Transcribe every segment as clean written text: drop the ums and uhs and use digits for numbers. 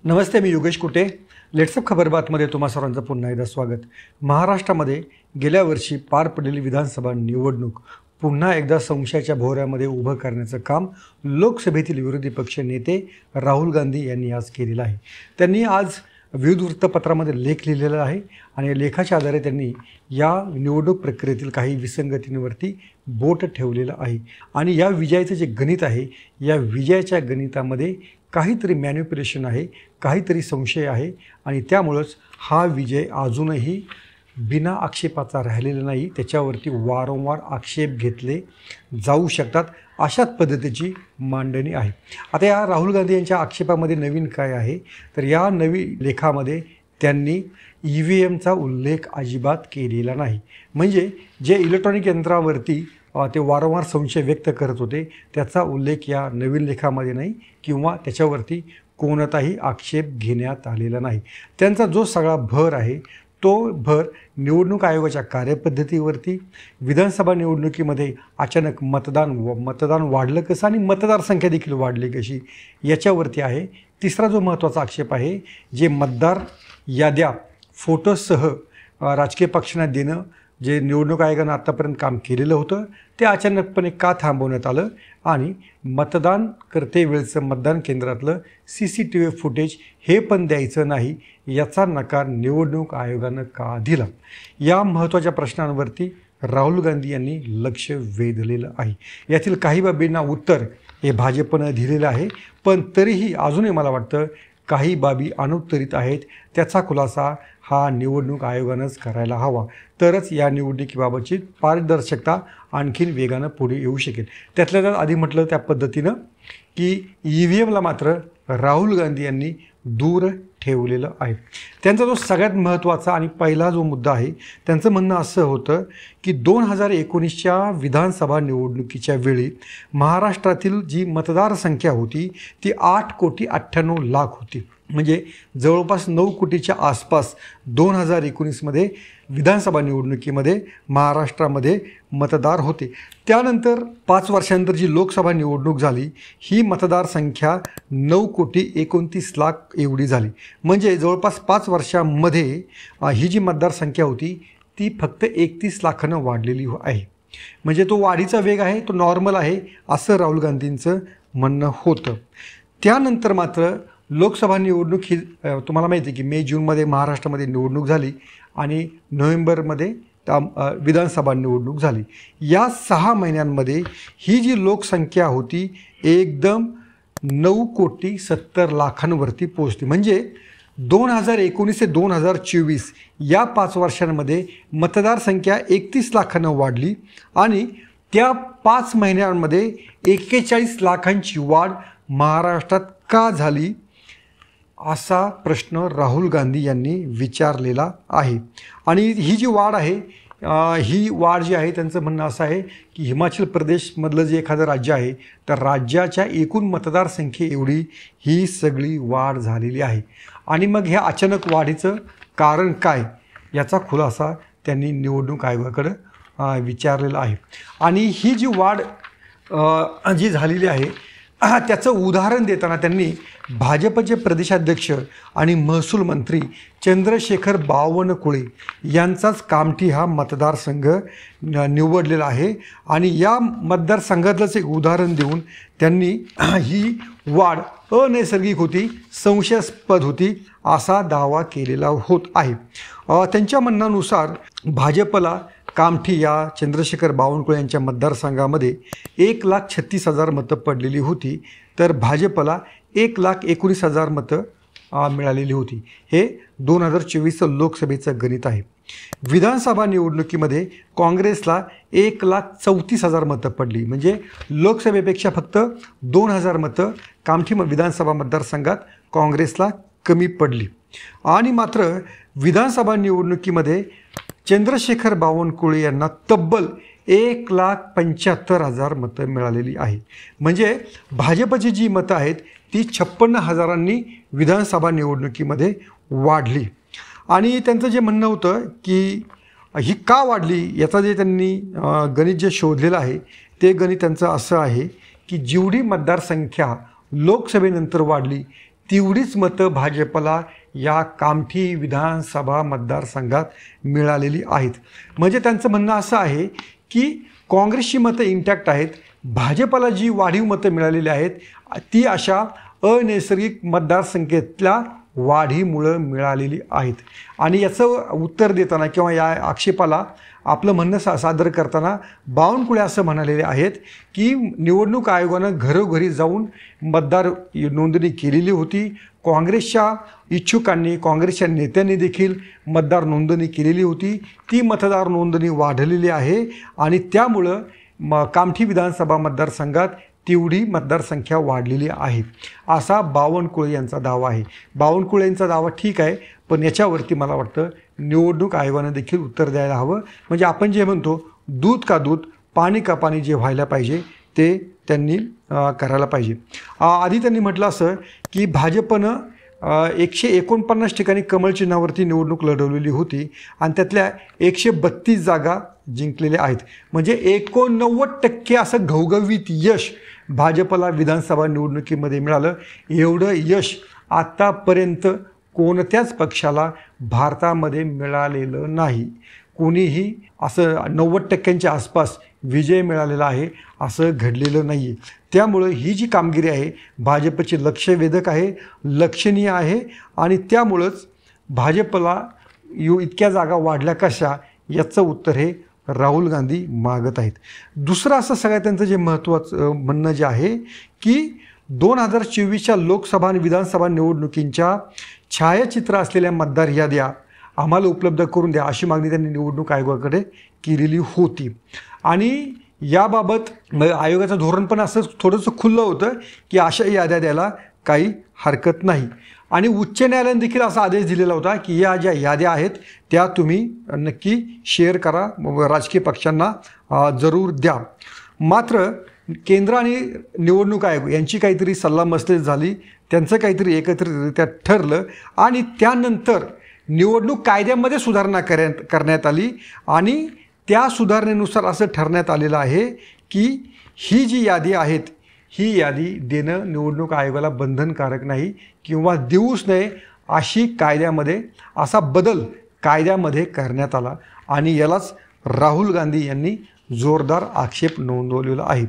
नमस्ते, मी योगेश कुटे. लेट्सअप खबरबातमध्ये तुम्हा सर्वांचं पुन्हा एकदा स्वागत. महाराष्ट्रामध्ये गेल्या वर्षी पार पडलेली विधानसभा निवडणूक पुन्हा एकदा संशयाच्या भोवऱ्यामध्ये उभं करण्याचं काम लोकसभेतील विरोधी पक्ष नेते राहुल गांधी यांनी आज केलेलं आहे. त्यांनी आज विविध वृत्तपत्रामध्ये लेख लिहिलेला आहे आणि लेखाच्या आधारे त्यांनी या निवडणूक प्रक्रियेतील काही विसंगतींवरती बोट ठेवलेलं आहे. आणि या विजयाचं जे गणित आहे, या विजयाच्या गणितामध्ये काहीतरी मॅनिप्युलेशन आहे, काहीतरी संशय आहे आणि त्यामुळंच हा विजय अजूनही बिना आक्षेपाचा राहिलेला नाही. त्याच्यावरती वारंवार आक्षेप घेतले जाऊ शकतात, अशाच पद्धतीची मांडणी आहे. आता या राहुल गांधी यांच्या आक्षेपामध्ये नवीन काय आहे, तर या नवीन लेखामध्ये त्यांनी EVMचा उल्लेख अजिबात केलेला नाही. म्हणजे जे इलेक्ट्रॉनिक यंत्रावरती ते वारंवार संशय व्यक्त करत होते, त्याचा उल्लेख या नवीन लेखामध्ये नाही किंवा त्याच्यावरती कोणताही आक्षेप घेण्यात आलेला नाही. त्यांचा जो सगळा भर आहे तो भर निवडणूक आयोगाच्या कार्यपद्धतीवरती, विधानसभा निवडणुकीमध्ये अचानक मतदान वाढलं कसं आणि मतदारसंख्या देखील वाढली कशी, याच्यावरती आहे. तिसरा जो महत्त्वाचा आक्षेप आहे, जे मतदार याद्या फोटोसह राजकीय पक्षांना देणं, जे निवडणूक आयोगानं आत्तापर्यंत काम केलेलं होतं ते अचानकपणे का थांबवण्यात आलं आणि मतदान करते वेळचं मतदान केंद्रातलं CCTV फुटेज हे पण द्यायचं नाही, याचा नकार निवडणूक आयोगानं का दिला. या महत्त्वाच्या प्रश्नांवरती राहुल गांधी यांनी लक्ष वेधलेलं आहे. यातील काही बाबींना उत्तर हे भाजपनं दिलेलं आहे, पण तरीही अजूनही मला वाटतं काही बाबी अनुत्तरित आहेत. त्याचा खुलासा हा निवडणूक आयोगानंच करायला हवा, तरच या निवडणुकीबाबतची पारदर्शकता आणखीन वेगानं पुढे येऊ शकेल. त्यातल्या त्यात आधी म्हटलं त्या पद्धतीनं की EVMला मात्र राहुल गांधी यांनी दूर ठेवलेलं आहे. त्यांचा जो सगळ्यात महत्त्वाचा आणि पहिला जो मुद्दा आहे, त्यांचं म्हणणं असं होतं की 2019च्या विधानसभा निवडणुकीच्या वेळी महाराष्ट्रातील जी मतदारसंख्या होती ती 8,98,00,000 होती. म्हणजे जवळपास 9 कोटीच्या आसपास 2019मध्ये विधानसभा निवडणुकीमध्ये महाराष्ट्रामध्ये मतदार होते. त्यानंतर 5 वर्षांनंतर जी लोकसभा निवडणूक झाली, ही मतदारसंख्या 9,29,00,000 एवढी झाली. म्हणजे जवळपास 5 वर्षांमध्ये ही जी मतदारसंख्या होती ती फक्त 31 लाखानं वाढलेली आहे. म्हणजे तो वाढीचा वेग आहे, तो नॉर्मल आहे, असं राहुल गांधींचं म्हणणं होतं. त्यानंतर मात्र लोकसभा निवडणूक ही तुम्हाला माहिती आहे की मे-जूनमध्ये महाराष्ट्रामध्ये निवडणूक झाली आणि नोव्हेंबरमध्ये विधानसभा निवडणूक झाली. या 6 महिन्यांमध्ये ही जी लोकसंख्या होती एकदम 9,70,00,000वरती पोहोचली. म्हणजे 2019 ते 2024 या 5 वर्षांमध्ये मतदारसंख्या 31 लाखानं वाढली आणि त्या 5 महिन्यांमध्ये 41 लाखांची वाढ महाराष्ट्रात का झाली, असा प्रश्न राहुल गांधी यांनी विचारलेला आहे. आणि ही जी वाढ आहे, ही वाढ जी आहे त्यांचं म्हणणं असं आहे की हिमाचल प्रदेशमधलं जे एखादं राज्य आहे तर राज्याच्या एकूण मतदारसंख्ये एवढी ही सगळी वाढ झालेली आहे. आणि मग ह्या अचानक वाढीचं कारण काय, याचा खुलासा त्यांनी निवडणूक आयोगाकडं विचारलेला आहे. आणि ही जी वाढ जी झालेली आहे त्याचं उदाहरण देताना त्यांनी भाजपचे प्रदेशाध्यक्ष आणि महसूल मंत्री चंद्रशेखर बावनकुळे यांचाच कामठी हा मतदारसंघ निवडलेला आहे. आणि या मतदारसंघातलंच एक उदाहरण देऊन त्यांनी ही वाढ अनैसर्गिक होती, संशयास्पद होती, असा दावा केलेला होत आहे. त्यांच्या म्हणण्यानुसार भाजपला कामठी या चंद्रशेखर बावनकुळे यांच्या मतदारसंघामध्ये 1,36,000 मतं पडलेली होती, तर भाजपला 1,19,000 मतं मिळालेली होती. हे 2024 लोकसभेचं गणित आहे. विधानसभा निवडणुकीमध्ये काँग्रेसला 1,34,000 मतं पडली. म्हणजे लोकसभेपेक्षा फक्त 2,000 मतं कामठी विधानसभा मतदारसंघात काँग्रेसला कमी पडली. आणि मात्र विधानसभा निवडणुकीमध्ये चंद्रशेखर बावनकुळे यांना तब्बल 1,75,000 मतं मिळालेली आहेत. म्हणजे भाजपची जी मतं आहेत ती 56,000 विधानसभा निवडणुकीमध्ये वाढली. आणि त्यांचं जे म्हणणं होतं की ही का वाढली, याचा जे त्यांनी गणित जे शोधलेलं आहे ते गणित त्यांचं असं आहे की जेवढी मतदारसंख्या लोकसभेनंतर वाढली तेवढीच मतं भाजपला या कामठी विधानसभा मतदारसंघात मिळालेली आहेत. म्हणजे त्यांचं म्हणणं असं आहे की काँग्रेसची मतं इंटॅक्ट आहेत, भाजपला जी वाढीव मतं मिळालेली आहेत ती अशा अनैसर्गिक मतदारसंख्येतल्या वाढीमुळं मिळालेली आहेत. आणि याचं उत्तर देताना किंवा या आक्षेपाला आपलं म्हणणं सादर करताना बावनकुळे असं म्हणालेले आहेत की निवडणूक आयोगानं घरोघरी जाऊन मतदार नोंदणी केलेली होती. काँग्रेसच्या इच्छुकांनी, काँग्रेसच्या नेत्यांनी देखील मतदार नोंदणी केलेली होती. ती मतदार नोंदणी वाढलेली आहे आणि त्यामुळं कामठी विधानसभा मतदारसंघात तेवढी मतदारसंख्या वाढलेली आहे, असा बावनकुळे यांचा दावा आहे. बावनकुळे यांचा दावा ठीक आहे, पण याच्यावरती मला वाटतं निवडणूक आयोगानं देखील उत्तर द्यायला हवं. म्हणजे आपण जे म्हणतो दूध का दूध, पाणी का पाणी जे व्हायला पाहिजे ते त्यांनी करायला पाहिजे. आधी त्यांनी म्हटलं असं की भाजपनं 149 ठिकाणी कमळ चिन्हावरती निवडणूक लढवलेली होती आणि त्यातल्या 132 जागा जिंकलेल्या आहेत. म्हणजे 89% असं घवघवीत यश भाजपला विधानसभा निवडणुकीमध्ये मिळालं. एवढं यश आत्तापर्यंत कोणत्याच पक्षाला भारतामध्ये मिळालेलं नाही. कोणीही असं 90% आसपास विजय मिळालेला आहे असं घडलेलं नाही आहे. त्यामुळं ही जी कामगिरी आहे भाजपची लक्षवेधक आहे, लक्षणीय आहे आणि त्यामुळंच भाजपला इतक्या जागा वाढल्या कशा याचं उत्तर हे राहुल गांधी मागत आहेत. दुसरं असं सगळ्यात त्यांचं जे महत्त्वाचं म्हणणं जे आहे की 2024च्या लोकसभा आणि विधानसभा निवडणुकींच्या छायाचित्र असलेल्या मतदार याद्या आम्हाला उपलब्ध करून द्या, अशी मागणी त्यांनी निवडणूक आयोगाकडे केलेली होती. आणि याबाबत आयोगाचं धोरण पण असं थोडंसं खुलं होतं की अशा याद्या द्यायला काही हरकत नाही. आणि उच्च न्यायालयाने देखील असा आदेश दिलेला होता की या ज्या याद्या आहेत त्या तुम्ही नक्की शेअर करा, राजकीय पक्षांना जरूर द्या. मात्र केंद्र आणि निवडणूक आयोग यांची काहीतरी सल्लामसलत झाली, त्यांचं काहीतरी एकत्रितरित्या ठरलं आणि त्यानंतर निवडणूक कायद्यामध्ये सुधारणा करण्यात आली आणि त्या सुधारणेनुसार असं ठरण्यात आलेलं आहे की ही जी यादी आहेत ही यादी देणं निवडणूक आयोगाला बंधनकारक नाही किंवा देऊच नये अशी कायद्यामध्ये असा बदल कायद्यामध्ये करण्यात आला आणि यालाच राहुल गांधी यांनी जोरदार आक्षेप नोंदवलेला आहे.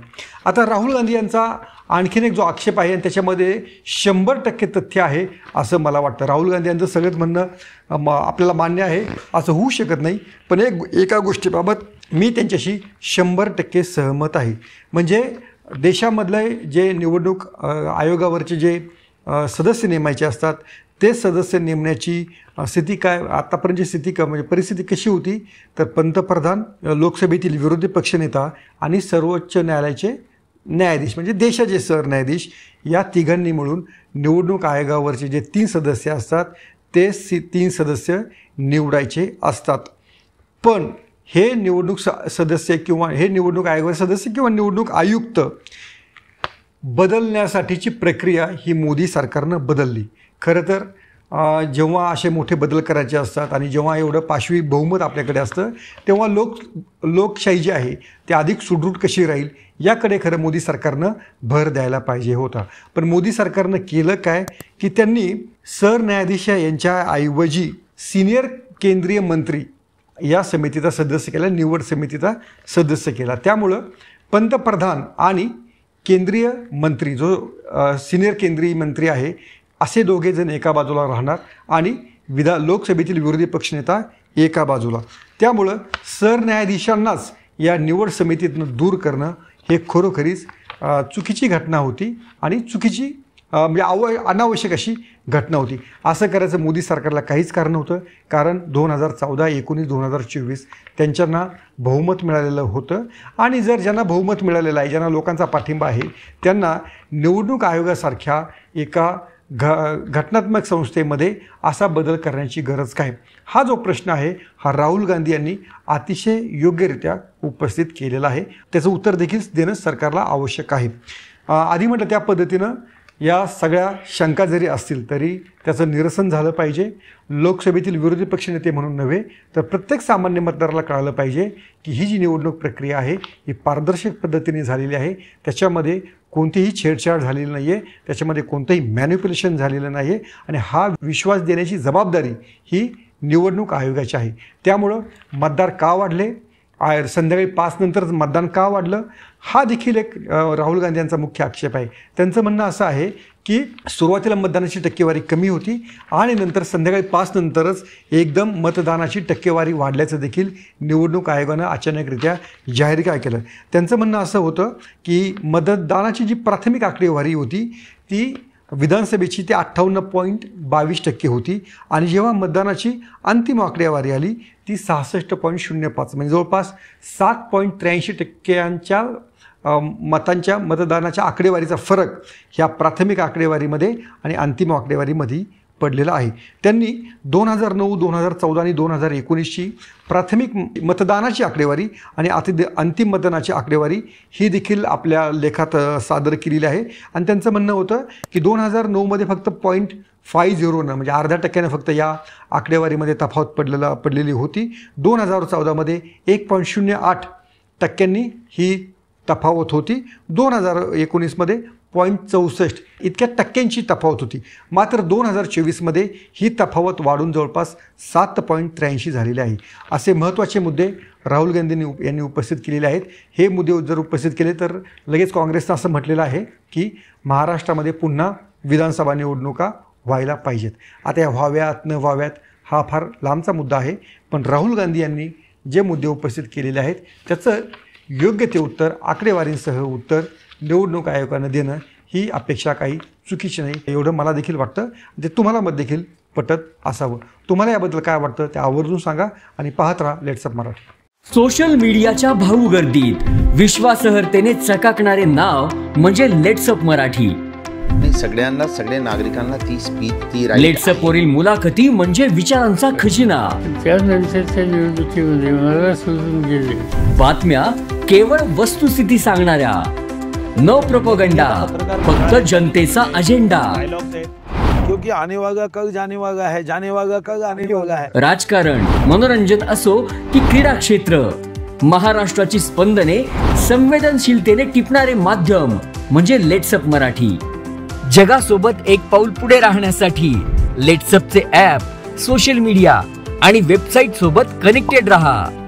आता राहुल गांधी यांचा आणखीन एक जो आक्षेप आहे आणि त्याच्यामध्ये 100% तथ्य आहे असं मला वाटतं. राहुल गांधी यांचं सगळंच म्हणणं आपल्याला मान्य आहे असं होऊ शकत नाही, पण एका गोष्टीबाबत मी त्यांच्याशी 100% सहमत आहे. म्हणजे देशामधले जे निवडणूक आयोगावरचे जे सदस्य नेमायचे असतात ते सदस्य नेमण्याची स्थिती काय, आत्तापर्यंतची स्थिती म्हणजे परिस्थिती कशी होती तर पंतप्रधान, लोकसभेतील विरोधी पक्षनेता आणि सर्वोच्च न्यायालयाचे न्यायाधीश म्हणजे देशाचे सरन्यायाधीश या तिघांनी मिळून निवडणूक आयोगावरचे जे 3 सदस्य असतात ते 3 सदस्य निवडायचे असतात. पण हे निवडणूक सदस्य किंवा हे निवडणूक आयोगाचे सदस्य किंवा निवडणूक आयुक्त बदलण्यासाठीची प्रक्रिया ही मोदी सरकारनं बदलली. खरं तर जेव्हा असे मोठे बदल करायचे असतात आणि जेव्हा एवढं पाशवी बहुमत आपल्याकडे असतं तेव्हा लोकशाही जी आहे ती अधिक सुदृढ कशी राहील याकडे खरं मोदी सरकारनं भर द्यायला पाहिजे होता. पण मोदी सरकारनं केलं काय की त्यांनी सरन्यायाधीश यांच्याऐवजी सिनियर केंद्रीय मंत्री या समितीचा सदस्य केला, निवड समितीचा सदस्य केला. त्यामुळं पंतप्रधान आणि केंद्रीय मंत्री जो सिनियर केंद्रीय मंत्री आहे असे दोघे जण एका बाजूला राहणार आणि लोकसभेतील विरोधी पक्षनेता एका बाजूला. त्यामुळं सरन्यायाधीशांनाच या निवड समितीतनं दूर करणं हे खरोखरीच चुकीची घटना होती आणि चुकीची म्हणजे अनावश्यक अशी घटना होती. असं करायचं मोदी सरकारला काहीच कारण नव्हतं, कारण 2014, 19, 2024 त्यांच्यांना बहुमत मिळालेलं होतं आणि जर ज्यांना बहुमत मिळालेलं आहे, ज्यांना लोकांचा पाठिंबा आहे त्यांना निवडणूक आयोगासारख्या एका घटनात्मक संस्थेमध्ये असा बदल करण्याची गरज काय, हा जो प्रश्न आहे हा राहुल गांधी यांनी अतिशय योग्यरित्या उपस्थित केलेला आहे. त्याचं उत्तर देखील देणं सरकारला आवश्यक आहे. आधी म्हटलं त्या पद्धतीनं या सगळ्या शंका जरी असतील तरी त्याचं निरसन झालं पाहिजे. लोकसभेतील विरोधी पक्षनेते म्हणून नव्हे तर प्रत्येक सामान्य मतदाराला कळालं पाहिजे की ही जी निवडणूक प्रक्रिया आहे ही पारदर्शक पद्धतीने झालेली आहे. त्याच्यामध्ये कोणतीही छेडछाड झालेली नाही आहे, त्याच्यामध्ये कोणतंही मॅनिप्युलेशन झालेलं नाही आहे आणि हा विश्वास देण्याची जबाबदारी ही निवडणूक आयोगाची आहे. त्यामुळं मतदार का वाढले, संध्याकाळी 5 नंतरच मतदान का वाढलं, हा देखील एक राहुल गांधी यांचा मुख्य आक्षेप आहे. त्यांचं म्हणणं असं आहे की सुरुवातीला मतदानाची टक्केवारी कमी होती आणि नंतर संध्याकाळी 5 नंतरच एकदम मतदानाची टक्केवारी वाढल्याचं देखील निवडणूक आयोगानं अचानकरित्या जाहीर काय केलं. त्यांचं म्हणणं असं होतं की मतदानाची जी प्राथमिक आकडेवारी होती ती विधानसभेची ते 58.22% होती आणि जेव्हा मतदानाची अंतिम आकडेवारी आली ती 66.05 म्हणजे जवळपास 7.83% मतदानाच्या आकडेवारीचा फरक ह्या प्राथमिक आकडेवारीमध्ये आणि अंतिम आकडेवारीमध्ये पडलेला आहे. त्यांनी 2009, 2014 आणि 2019ची प्राथमिक मतदानाची आकडेवारी आणि अंतिम मतदानाची आकडेवारी ही देखील आपल्या लेखात सादर केलेली आहे आणि त्यांचं म्हणणं होतं की 2009मध्ये फक्त 0.50 म्हणजे 0.5% फक्त या आकडेवारीमध्ये तफावत पडलेली होती. 2014मध्ये 1.08% ही तफावत होती. 2019मध्ये 0.64 इतक्या टक्क्यांची तफावत होती. मात्र 2024मध्ये ही तफावत वाढून जवळपास 7.83 झालेली आहे. असे महत्त्वाचे मुद्दे राहुल गांधी यांनी उपस्थित केलेले आहेत. हे मुद्दे जर उपस्थित केले तर लगेच काँग्रेसनं असं म्हटलेलं आहे की महाराष्ट्रामध्ये पुन्हा विधानसभा निवडणुका व्हायला पाहिजेत. आता या व्हाव्यात न व्हाव्यात हा फार लांबचा मुद्दा आहे, पण राहुल गांधी यांनी जे मुद्दे उपस्थित केलेले आहेत त्याचं योग्य ते उत्तर आकडेवारींसह उत्तर निवडणूक आयोगानं देणं ही अपेक्षा काही चुकीची नाही एवढं मला देखील वाटतं. ते तुम्हाला मत देखील पटत असावं. तुम्हाला याबद्दल काय वाटतं ते आवर्जून सांगा आणि पाहत राहा लेट्स अप मराठी. सोशल मीडियाच्या भाऊ गर्दीत विश्वासार्हतेने चकाकणारे नाव म्हणजे लेट्स अप मराठी. सगळ्यांना, सगळ्या नागरिकांना ती स्पीच, ती लेट्स अप वरील मुलाखती म्हणजे विचारांचा खजिना. त्यानंतरच्या निवडणुकीमध्ये मला सोडून गेले. बातम्या केवळ वस्तुस्थिती सांगणाऱ्या, न प्रोपगंडा, फक्त जनतेचा अजेंडा. क्योंकि आने वाला कल जाने वाला है, जाने वाला कल आने वाला है. राजकारण, मनोरंजन असो की क्रीडा क्षेत्र, महाराष्ट्राची स्पंदने संवेदनशीलतेने टिपणारे माध्यम म्हणजे लेट्स अप मराठी. जगासोबत एक पाऊल पुढे राहण्यासाठी लेट्स अपचे ॲप, सोशल मीडिया आणि वेबसाईट सोबत कनेक्टेड रहा.